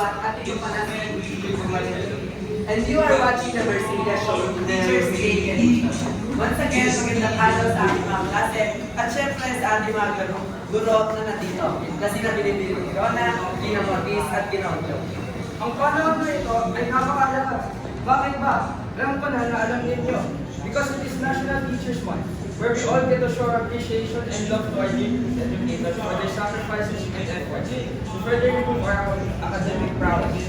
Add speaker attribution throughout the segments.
Speaker 1: Pat at ito pa natin. And you are watching the Mercedes Show Teachers Day Edition. Once again, magandang araw sa ating mga klase at syempre sa ating mga guro na nandito na sina Binibili ni Rona, Gina Mortis at Gina Onjo.
Speaker 2: Ang panahon na ito ay napakalakas. Bakit ba? Alam ko na alam ninyo. Because it is National Teachers Month, where we all get to show our appreciation and love to our teachers and educators for their sacrifices and efforts to further improve our academic prowess.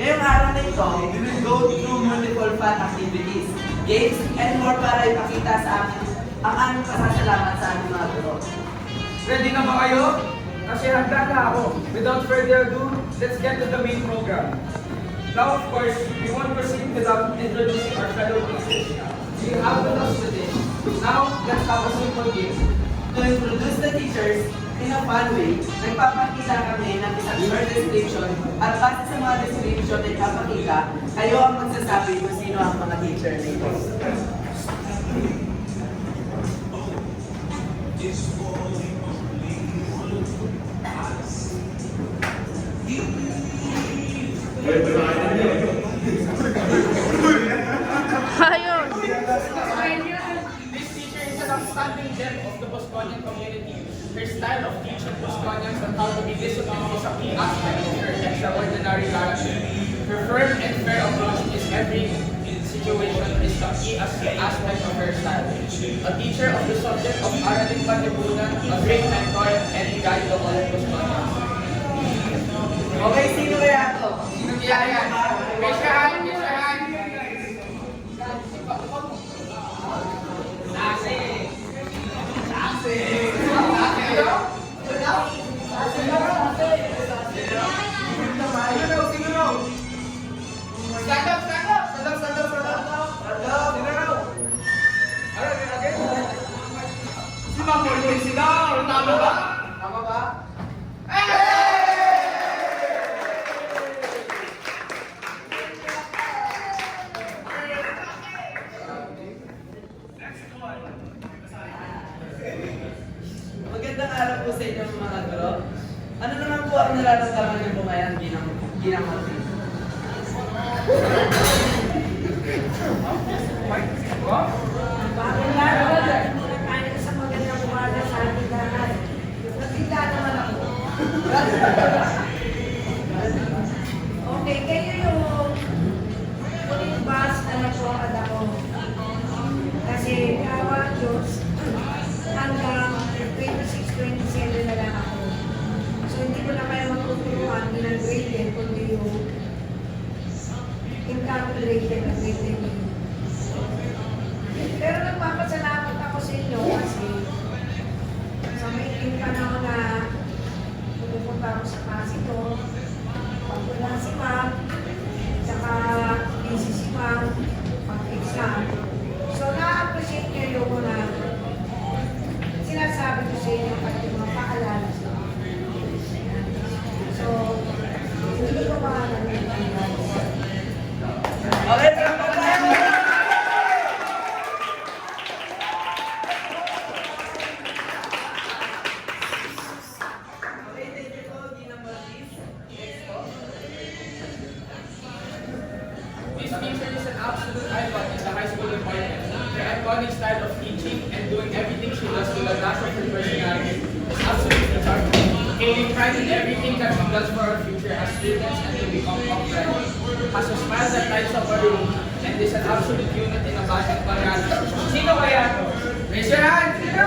Speaker 1: Ngayong araw na ito, we will go through multiple fun activities, games, and more para ipakita sa amin ang aming pasasalamat sa aming mga guro.
Speaker 2: Ready na ba kayo? Kasi handa na ako. Without further ado, let's get to the main program. Now, of course, we won't proceed without introducing our fellow teachers. We have with us today. Now, let's have a simple game.
Speaker 1: To introduce the teachers in a fun way, nagpapakita kami ng isang short description at base sa mga description na ipapakita, kayo ang magsasabi kung sino ang mga teacher nito.
Speaker 3: Ayun.
Speaker 2: This teacher is an outstanding gem of the Bosconian community. Her style of teaching Bosconians on how to be disciplined is a key aspect of her extraordinary character. Her firm and fair approach in every situation is a key aspect of her style. A teacher of the subject of Araling Panlipunan, a great mentor and guide to all Bosconians.
Speaker 1: Okay, sino kaya ito?
Speaker 2: Sino kaya yan? Raise your hand, raise your hand.
Speaker 1: Magandang araw po sa inyo mga guro. Ano naman po ang nararamdaman niyo po ngayon, Gina Mortis?
Speaker 4: Bakit nga naman tayo sa magandang umaga sa ating lahat. Nagtila naman ako. Okay, kayo yung ulit bus na nagpapad ako. Kasi awa Diyos, hanggang 26-27 na lang ako. So hindi ko na kaya magtuturuan ng grade 10, kundi yung incalculated na grade 10. Pero nagpapasalamat ako sa inyo kasi sa may panahon na pupunta ako sa pasito, pag wala si ma'am, saka busy si ma'am, pag-exam. So na-appreciate niyo yung mga sinasabi ko sa inyo pag yung mga paalala sa So, hindi ko mahalan yung
Speaker 1: Okay, pero po tayo! Okay, thank you po, Gina Mortis. Next po.
Speaker 2: This teacher is an absolute icon in the high school environment. Her iconic style of teaching and doing everything she does to the dash of her personality is absolutely charming. Taking pride in everything that she does for our future as students and to become upright. Has a smile that lights up a room and is an absolute unit in a bashing parade. Sino kaya ito? Raise your hand! Sino?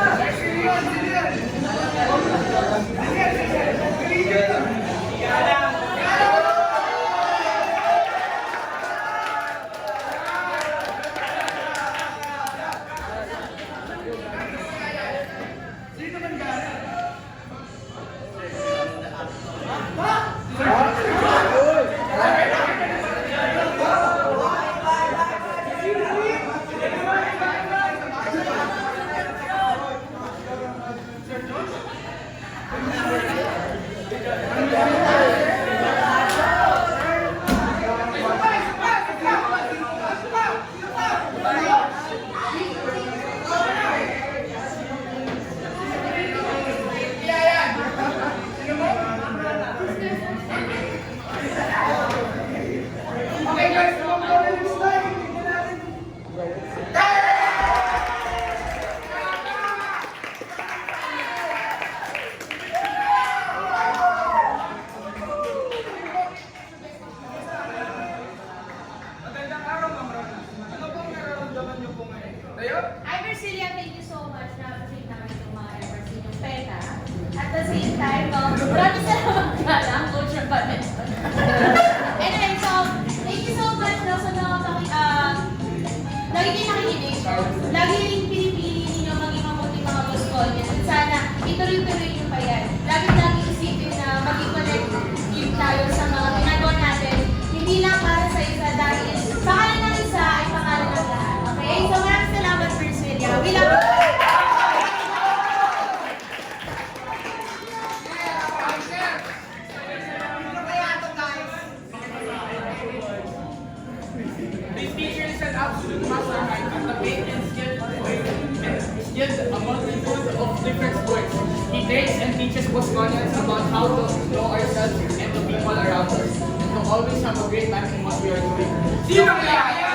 Speaker 2: trains and teaches Bosconians about how to know ourselves and the people around us, and to always have a great time in what we are doing. Sino kaya?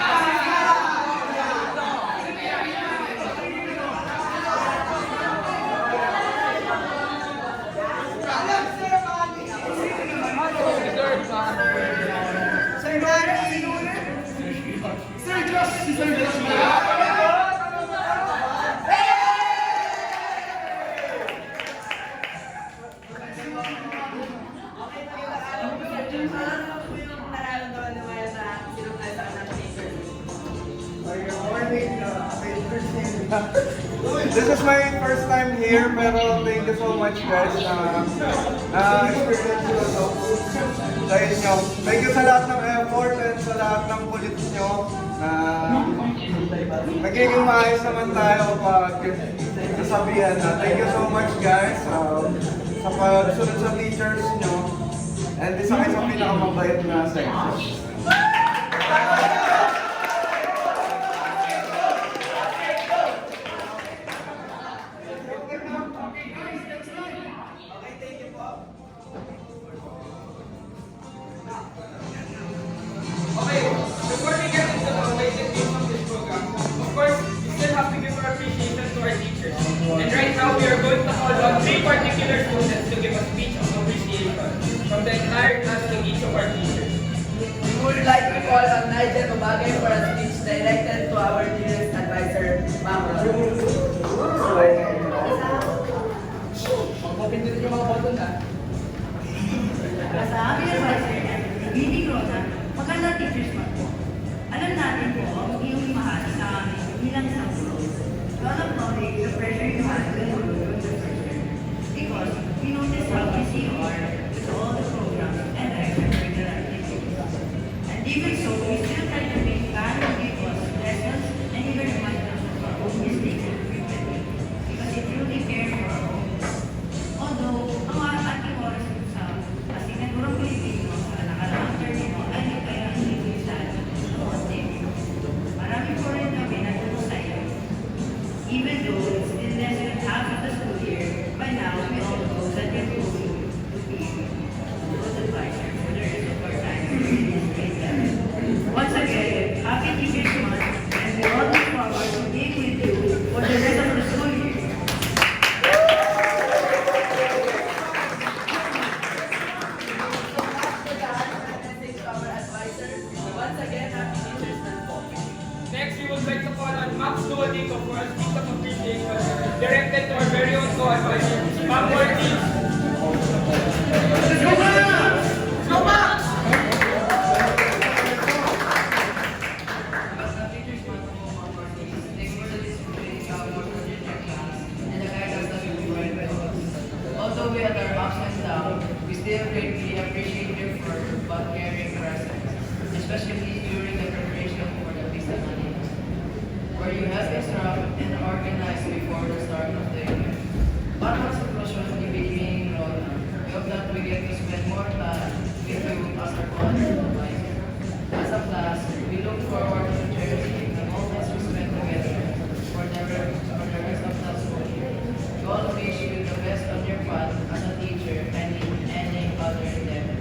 Speaker 3: This is my first time here, pero thank you so much guys na experience ko to sa inyo. Thank you sa lahat ng effort and sa lahat ng kulit nyo na nagiging maayos naman tayo pag sasabihan na. Thank you so much guys sa pagsunod sa teachers nyo and isa kayo sa pinakamabait na section.
Speaker 2: Okay, before we get into the latest news of this program, of course, we still have to give our appreciation to our teachers. And right now, we are going to call on 3 particular students to give a speech of appreciation from the entire class to each of our teachers.
Speaker 1: We would like to call on Nigel Obagay for a speech directed to our dearest advisor, Ma'am Rose.
Speaker 2: Magpapindutin yung mga button na.
Speaker 5: Sa aming advisor, Bibi Rosa, magandang teachers month po. Alam natin po ang iyong mahal sa amin bilang isang guro. We all acknowledge the pressure you had to enroll during the first year. Because we notice how busy you are with all the programs and extracurricular activities. And even so, we still try to make time to give us lessons and even remind us of our own mistakes and frequently. Because you truly care for our own. Although, ang ating oras sa asignaturang Pilipino sa nakaraang term mo ay di kaya hindi minsan konti. Marami po rin kami nandun sa iyo. Even though it's still less than half of the school year, by now we all know that you're going to be a good advisor for the rest of our time in this grade level. Once again, happy Teachers Month, and we all look forward to being with you for the rest of the school year.
Speaker 1: Once again, happy Teachers Month po.
Speaker 2: Next, we would like to call on Max Duodico for a speech of appreciation directed to our very own co-advisor, Ma'am Ortiz. Go Max!
Speaker 6: Although we had our ups and downs, we still greatly appreciate your effort but caring presence, especially during the preparation for the Pista Manila, where you have instructed and organized before the start of the year. Para sa conclusion, ibigay Rona, we hope that we get to spend more time with you as our college advisor. As a class, we look forward to cherishing the moments we spend together for the rest of the school year. We all wish you the best on your path as a teacher and in any other endeavor.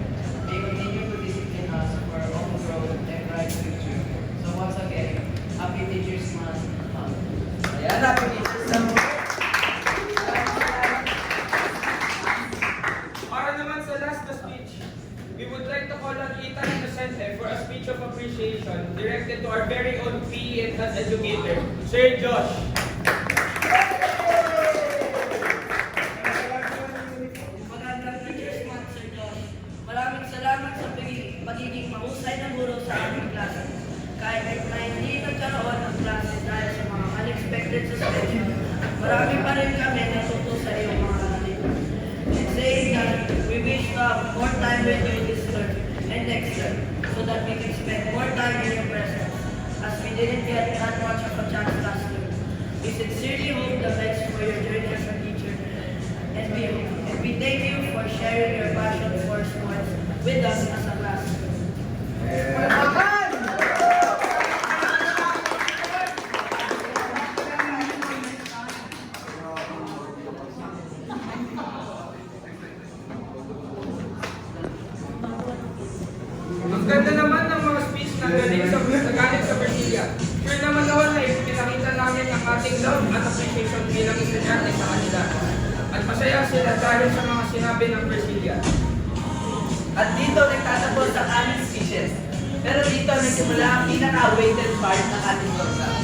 Speaker 6: May continue to discipline us for our own growth and bright future. So once again, happy Teachers Month.
Speaker 1: Ayan, happy Teachers Month.
Speaker 2: Para naman sa last na speech, we would like to call on Ethan Innocente for a speech of appreciation directed to our very own PE and health educator, Sir Josh.
Speaker 5: Magandang Teachers Month, Sir Josh. Maraming salamat sa pagiging mahusay na guro sa aming klase. Kahit na hindi nagkaroon ng klase dahil sa mga unexpected suspension, marami pa rin kami natuto sa iyong mga alito. And saying that, we wish to have more time with you this term and next term so that we can spend more time in your presence as we didn't get that much of a chance last term. We sincerely hope the best for your journey as a teacher and we thank you for sharing your passion for sports with us as a class.
Speaker 2: Ang ganda naman ng mga speech na galing sa Brasilia. Sure naman naman na pinakita namin ang ating love at appreciation bilang estudyante sa kanila. At masaya sila dahil sa mga sinabi ng Brasilia.
Speaker 1: At dito nagtatapos ang aming speeches. Pero dito nagsimula ang pinaka-awaited part ng ating program.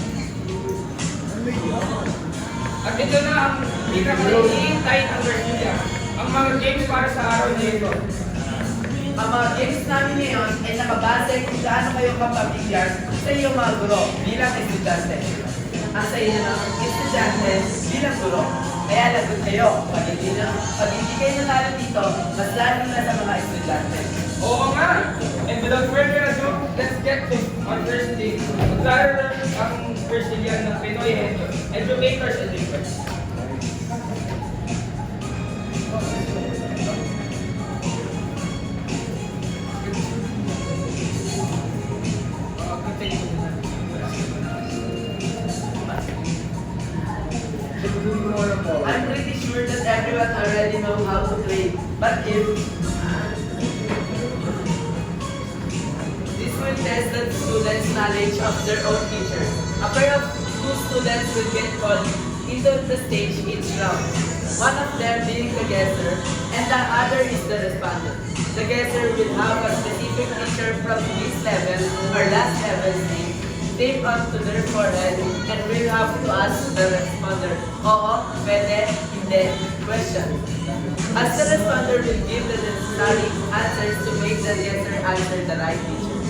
Speaker 2: At ito na ang pinaka-hinihintay ng Brasilia. Ang mga games para sa araw na ito.
Speaker 1: Ang mga games namin ngayon ay nakabase kung gaano kayo kapamilyar sa iyong mga guro bilang estudyante. Ang sa inyo ng estudyante bilang guro, kaya lagot kayo. Pag hindi kayo natalo dito, mas lalo na sa mga estudyante.
Speaker 2: Oo nga! And without further ado, let's get to our first day. Maglaro ang Brazilian ng Pinoy Educators Edition.
Speaker 1: I'm pretty sure that everyone already know how to play, but if this will test the students' knowledge of their own teacher. A pair of two students will get called into the stage each round. One of them being the guesser, and the other is the respondent. The guesser will have a specific teacher from this level or last level's name taped onto their forehead and will have to ask the responder, oo, pwede, hindi, question. As the responder will give the necessary answers to make the guesser answer the right teacher.